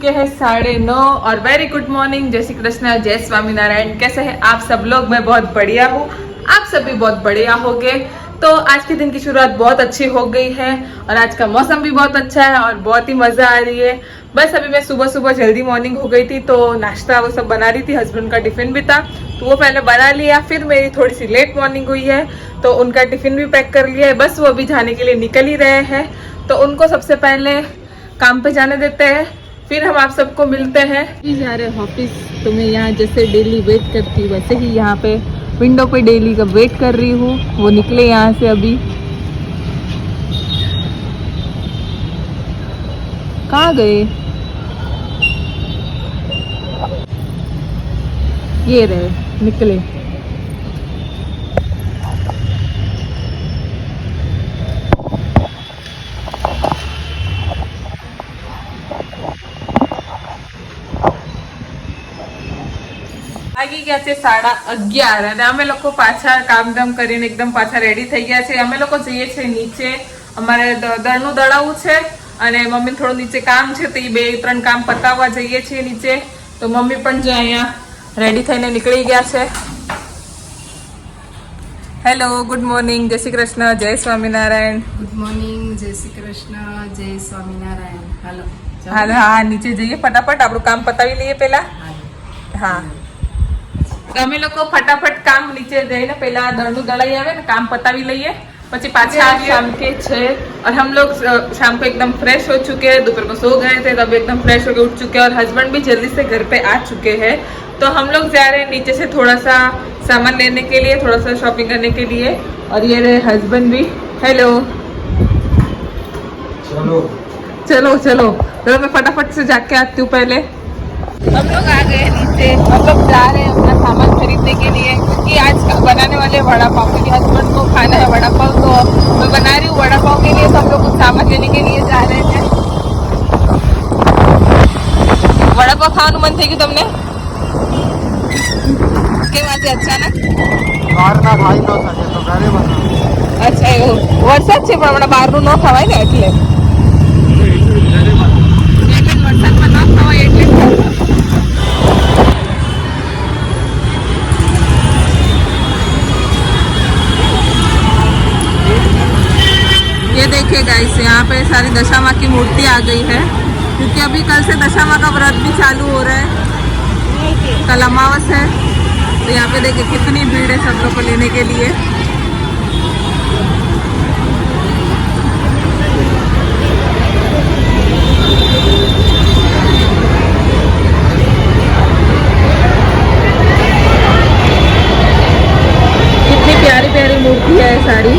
चुके हैं 9:30 और वेरी गुड मॉर्निंग। जय श्री कृष्ण, जय स्वामीनारायण। कैसे हैं आप सब लोग? मैं बहुत बढ़िया हूँ, आप सब भी बहुत बढ़िया होंगे। तो आज के दिन की शुरुआत बहुत अच्छी हो गई है और आज का मौसम भी बहुत अच्छा है और बहुत ही मजा आ रही है। बस अभी मैं सुबह सुबह जल्दी मॉर्निंग हो गई थी तो नाश्ता वो सब बना रही थी, हस्बैंड का टिफिन भी था तो वो पहले बना लिया। फिर मेरी थोड़ी सी लेट मॉर्निंग हुई है तो उनका टिफिन भी पैक कर लिया है। बस वो अभी जाने के लिए निकल ही रहे हैं तो उनको सबसे पहले काम पे जाने देते हैं, फिर हम आप सबको मिलते हैं। जा रहे ऑफिस तो मैं यहाँ जैसे डेली वेट करती हूँ वैसे ही यहाँ पे विंडो पे डेली का वेट कर रही हूँ। वो निकले यहाँ से अभी। कहाँ गए? ये रहे, निकले। વાગી ગયા છે 11:30 અને અમે લોકો પાછા કામધામ કરીને એકદમ પાછા રેડી થઈ ગયા છે। અમે લોકો જઈએ છીએ નીચે, અમારે દળનું દળાવવું છે અને મમ્મી થોડું નીચે કામ છે તો એ 2-3 કામ પતાવવા જઈએ છીએ નીચે। તો મમ્મી પણ જો અહીંયા રેડી થઈને નીકળી ગયા છે। હેલો, ગુડ મોર્નિંગ, જય શ્રી કૃષ્ણ, જય સ્વામિનારાયણ। ગુડ મોર્નિંગ, જય શ્રી કૃષ્ણ, જય સ્વામિનારાયણ। હાલો હાલ, હા, નીચે જઈએ ફટાફટ, આપણું કામ પતાવી લઈએ પેલા। हाँ, અમે લોકો ફટાફટ કામ નીચે જઈને પહેલા દળનું દળાઈ આવે ને કામ પતાવી લઈએ પછી पाछा शाम के 6 और हम लोग शाम को एकदम फ्रेश हो चुके हैं। दोपहर को सो गए थे तब एकदम फ्रेश होके उठ चुके हैं और हस्बैंड भी जल्दी से घर पे आ चुके हैं। तो हम लोग जा रहे हैं नीचे से थोड़ा सा सामान लेने के लिए, थोड़ा सा शॉपिंग करने के लिए। और ये रहे हस्बैंड भी। हेलो, चलो चलो चलो तो मैं फटाफट से जाके आती हूँ। पहले हम लोग आ गए नीचे, हम लोग जा रहे हैं अपना सामान खरीदने के लिए क्योंकि आज बनाने वाले वड़ा पाव, क्योंकि हस्बैंड को खाना है वड़ा पाव तो मैं बना रही हूँ वड़ा पाव के लिए। तो हम लोग कुछ सामान लेने के लिए जा रहे हैं। वड़ा पाव खाવાનું મન થઈ ગયું તમને? કેમ આજે અચાનક? બહારના ખાઈ ન શકે તો ઘરે બનાવો। અચ્છા, એવું વરસાદ છે પણ હમણાં બહારનું ન ખવાય ને એટલે વરસાદમાં ન ખવાય એટલે ये देखिए गाइस, यहाँ पे सारी दशा माँ की मूर्ति आ गई है क्योंकि अभी कल से दशा माँ का व्रत भी चालू हो रहा है। कल अमावस है तो यहाँ पे देखिए कितनी भीड़ है सब लोग को लेने के लिए। कितनी प्यारी प्यारी मूर्ति है सारी।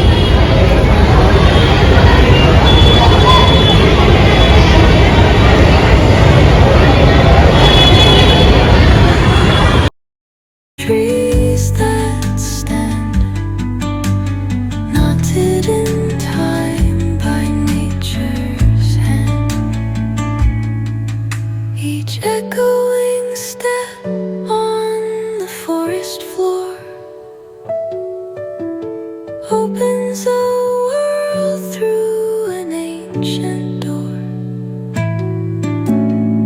Trees that stand, knotted in time by nature's hand, each echoing step on the forest floor opens a world through an ancient door.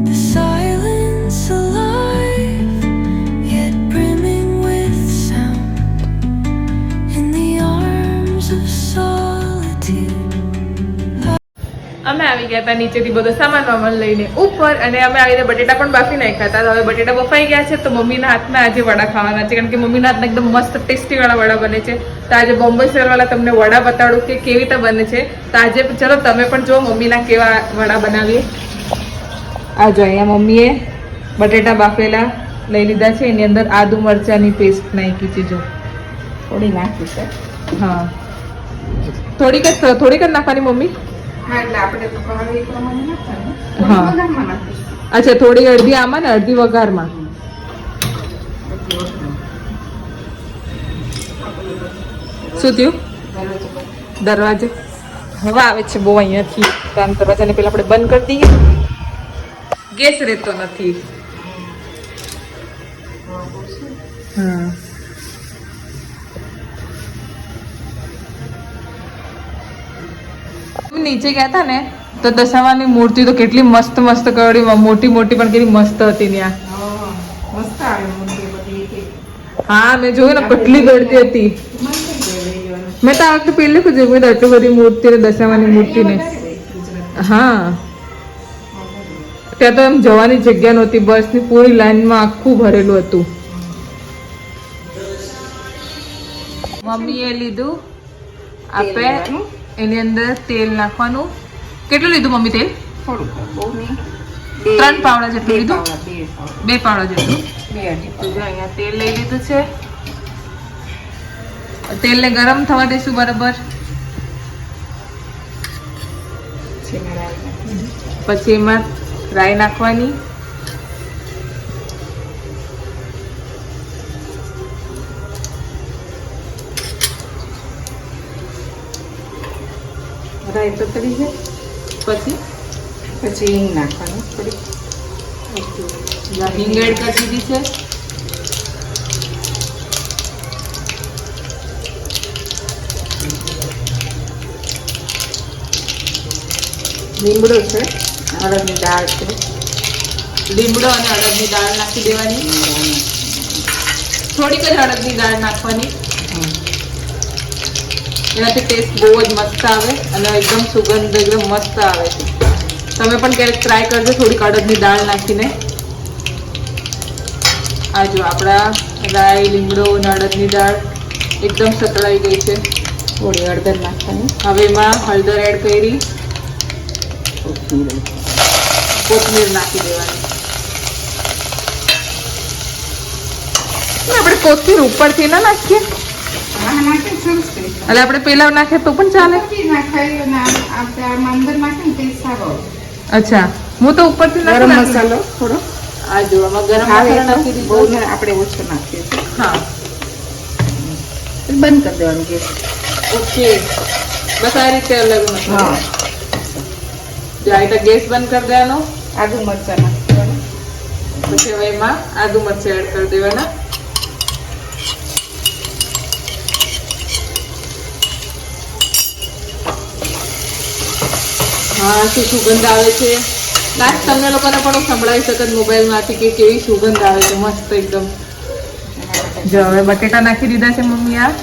The silence alive, yet brimming with sound, in the arms of solitude. અમે આવી ગયા હતા નીચેથી બધો સામાન વામાન લઈને ઉપર અને અમે આવીને બટેટા પણ બાફી નાખ્યા હતા। હવે બટેટા બફાઈ ગયા છે તો મમ્મીના હાથમાં આજે વડા ખાવાના છે કારણ કે મમ્મીના હાથના એકદમ મસ્ત ટેસ્ટી વાળા વડા બને છે। તો આજે બોમ્બે શેર વાળા તમને વડા બતાડું કે કેવી રીતે બને છે। તો આજે ચલો તમે પણ જો મમ્મીના કેવા વડા બનાવીએ। આ જો અહીંયા મમ્મીએ બટેટા બાફેલા લઈ લીધા છે, એની અંદર આદુ મરચાની પેસ્ટ નાખી છે, જો થોડી નાખી છે। હા, થોડીક જ નાખવાની મમ્મી। હા, એટલે આપણે તો ભાવે એ પ્રમાણે નાખવાનું। હા। વઘારમાં નાખીશું। अच्छा, थोड़ी अर्धी आमा ने अर्धी वघार में। શું થયું? દરવાજે હવા આવે છે બહુ અહીંયાથી તો આમ દરવાજાને પેલા આપણે બંધ કરી દઈએ, ગેસ રહેતો નથી। હા, નીચે ગયા હતા ને તો દશામાની મૂર્તિ તો કેટલી મસ્ત મસ્ત કરી, મોટી મોટી પણ કેટલી મસ્ત હતી ત્યાં. મસ્ત આવે મૂર્તિ બધી એક. હા મેં જોયું ને કેટલી દોડતી હતી. મેં તો આ વખતે પહેલી વખત જોયું તો આટલી બધી મૂર્તિ ને દશામાની મૂર્તિ ને. હા ત્યાં તો એમ જવાની જગ્યા નહોતી, બસની પૂરી લાઈનમાં આખું ભરેલું હતું. મમ્મીએ લીધું આપે એની અંદર તેલ નાખવાનું. કેટલું લીધું મમ્મી તેલ? થોડુંક બહુ નહીં. 3 પાવડા જેટલું લીધું. 2 પાવડા જેટલું. બે અઢી. તો જો અહીંયા તેલ લઈ લીધું છે. તેલને ગરમ થવા દઈશું બરાબર. પછી એમાં રાઈ નાખવાની. રાઈ તો કરી છે. પછી પછી હિંગ નાખવાનું થોડી. હિંગ એડ કરી દીધી છે. લીમડો છે, અડદની દાળ છે. લીમડો અને અડદની દાળ નાખી દેવાની. થોડીક જ અડદની દાળ નાખવાની. એનાથી ટેસ્ટ બહુ જ મસ્ત આવે અને એકદમ સુગંધ એકદમ મસ્ત આવે છે. તમે પણ ક્યારેક ટ્રાય કરજો થોડીક અડદની દાળ નાખીને. આ જો આપણા રાઈ, લીમડો અને અડદની દાળ એકદમ સતળાઈ ગઈ છે. થોડી હળદર નાખવાની. હવે એમાં હળદર એડ કરી, કોથમીર નાખી દેવાની. આપણે કોથમીર ઉપરથી ના નાખીએ, હા નાખે સરસ કરી. એટલે આપણે પેલા નાખીએ તો પણ ચાલે. નાખાય અને આપણે આમાં અંદર નાખે ને તે સારો. અચ્છા હું તો ઉપરથી ગરમ નાખી. મસાલો થોડો આ જો આમાં ગરમ આવે મસાલો તો નાખી બહુ દીધો. ને આપણે ઓછો નાખીએ છીએ. હા પછી બંધ કરી દેવાનું ગેસ. ઓકે બસ આ રીતે અલગ મસાલો. હા જો આ રીતે ગેસ બંધ કરી દેવાનો. આદુ મરચાં નાખી દેવાનું. પછી હવે એમાં આદુ મરચાં એડ કરી દેવાના. હા શું સુગંધ આવે છે. લાસ્ટ તમને લોકોને પણ હું સંભળાવી શકત મોબાઈલમાંથી કે કેવી સુગંધ આવે છે મસ્ત એકદમ. જો હવે બટેટા નાખી દીધા છે મમ્મી. આ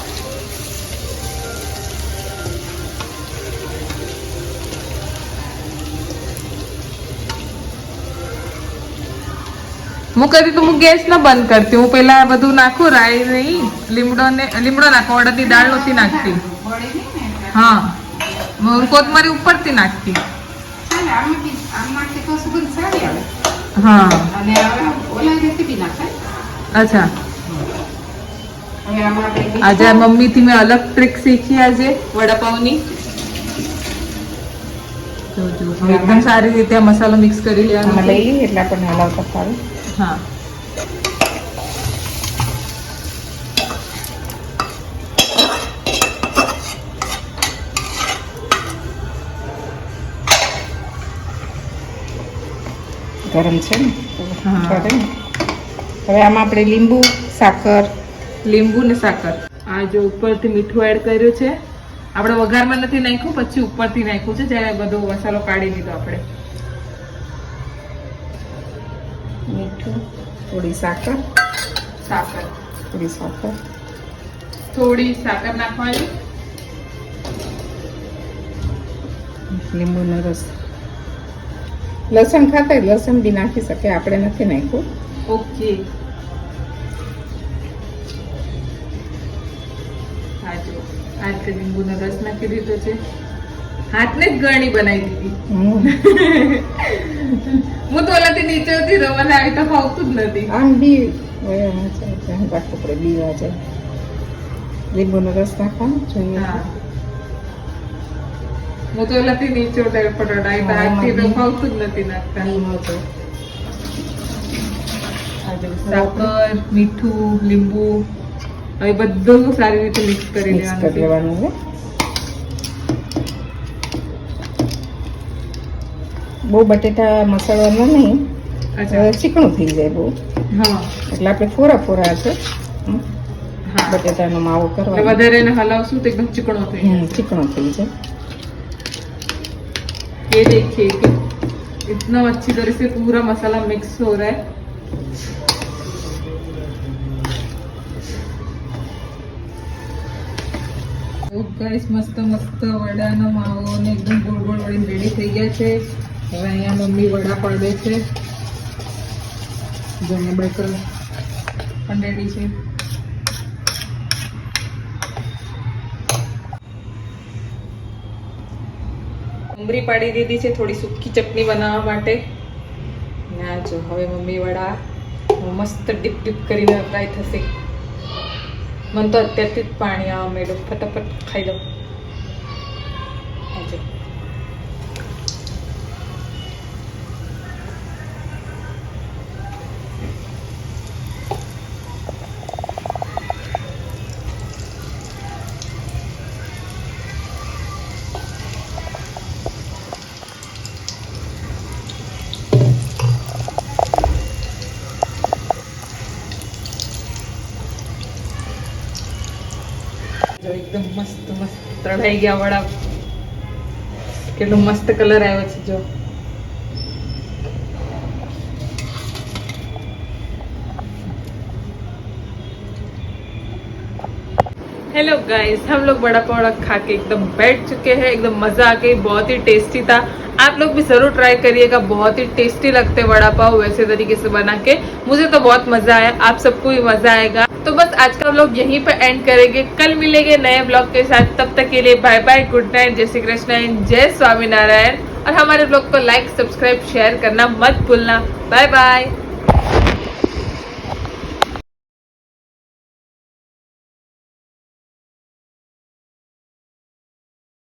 હું કહેતી તો હું ગેસ ના બંધ કરતી, હું પેલા બધું નાખું રાઈ નહીં, લીમડો નાખું, અડદની દાળ નહોતી નાખતી. હા હું કોથમરી ઉપરથી નાખતી. ચાલે આમાંથી આમ નાખે તો સુગંધ સારી આવે. હા અને હવે ઓલા રીતે બી નાખાય. અચ્છા હવે આમાં આપણે આજે આ મમ્મીથી મેં અલગ ટ્રીક શીખી આજે વડાપાવની. જો હવે એકદમ સારી રીતે આ મસાલો મિક્સ કરી લેવાનો આમાં છે. લઈ લઈએ એટલે આપણને હલાવતા સારું. હા ગરમ છે ને હા. કરે ને. હવે આમાં આપણે લીંબુ, સાકર, લીંબુ ને સાકર. આ જો ઉપરથી મીઠું એડ કર્યું છે. આપણે વઘારમાં નથી નાખ્યું, પછી ઉપરથી નાખ્યું છે જ્યારે બધો મસાલો કાઢી લીધો આપણે. મીઠું, થોડી સાકર, થોડી સાકર નાખવાની. લીંબુનો રસ. લસણ ખાતા હોય લસણ બી નાખી શકે, આપણે નથી નાખ્યું. ઓકે આ જો આ રીતે લીંબુનો રસ નાખી દીધો છે. હાથને જ ગળણી બનાવી દીધી. હું તો ઓલાથી નીચે હતી તો મને આવી તો ફાવતું જ નથી. આમ બી આપણે બીવા જાય. લીંબુનો રસ નાખવાનો જોઈએ. હા હું તો ઓલાથી નીચે ઉતારી પટાઈ તો હાથથી તો ફાવતું જ નથી નાખતા. આ જો સાકર, મીઠું, લીંબુ હવે બધું સારી રીતે મિક્સ કરી મિક્સ કરી લેવાનું છે. લેવાનું છે. બહુ બટેટા મસાલાનો નહીં, અચ્છા ચીકણું થઈ જાય બહુ. હા એટલે આપણે ફોરા છે. હા બટેટાનો માવો એટલે કરવાનો. વધારે એને હલાવશું તો એકદમ ચીકણો થઈ જાય. ચીકણો થઈ જાય. ये देखिए कि इतना अच्छी तरह से पूरा मसाला मिक्स हो रहा है। તો ગાઈસ મસ્ત મસ્ત વડાનો માવો ને એકદમ ગોળ ગોળ વળીને રેડી થઈ ગયા છે। હવે અહીંયા મમ્મી વડા પાડે છે, જેને બટર પણ રેડી છે। ડુંગળી પાડી દીધી છે થોડી સૂકી ચટણી બનાવવા માટે। ના જો હવે મમ્મી વડા મસ્ત ડીપ ડીપ કરીને ફ્રાય થશે। મને તો અત્યારથી જ પાણી આવવા માંડ્યું, ફટાફટ ખાઈ દઉં। આજો જો એકદમ મસ્ત મસ્ત તળાઈ ગયા વડા। કેટલો મસ્ત કલર આવ્યો છે જો। हेलो गाइस, हम लोग वड़ा पाव खा के एकदम बैठ चुके हैं। एकदम मजा आ गई, बहुत ही टेस्टी था। आप लोग भी जरूर ट्राई करिएगा, बहुत ही टेस्टी लगते वड़ा पाव वैसे तरीके से बना के। मुझे तो बहुत मजा आया, आप सबको भी मजा आएगा। तो बस आज का व्लॉग यहीं पर एंड करेंगे, कल मिलेंगे नए ब्लॉग के साथ। तब तक के लिए बाय बाय, गुड नाइट, जय श्री कृष्ण एंड जय स्वामीनारायण। और हमारे ब्लॉग को लाइक, सब्सक्राइब, शेयर करना मत भूलना। Bye bye.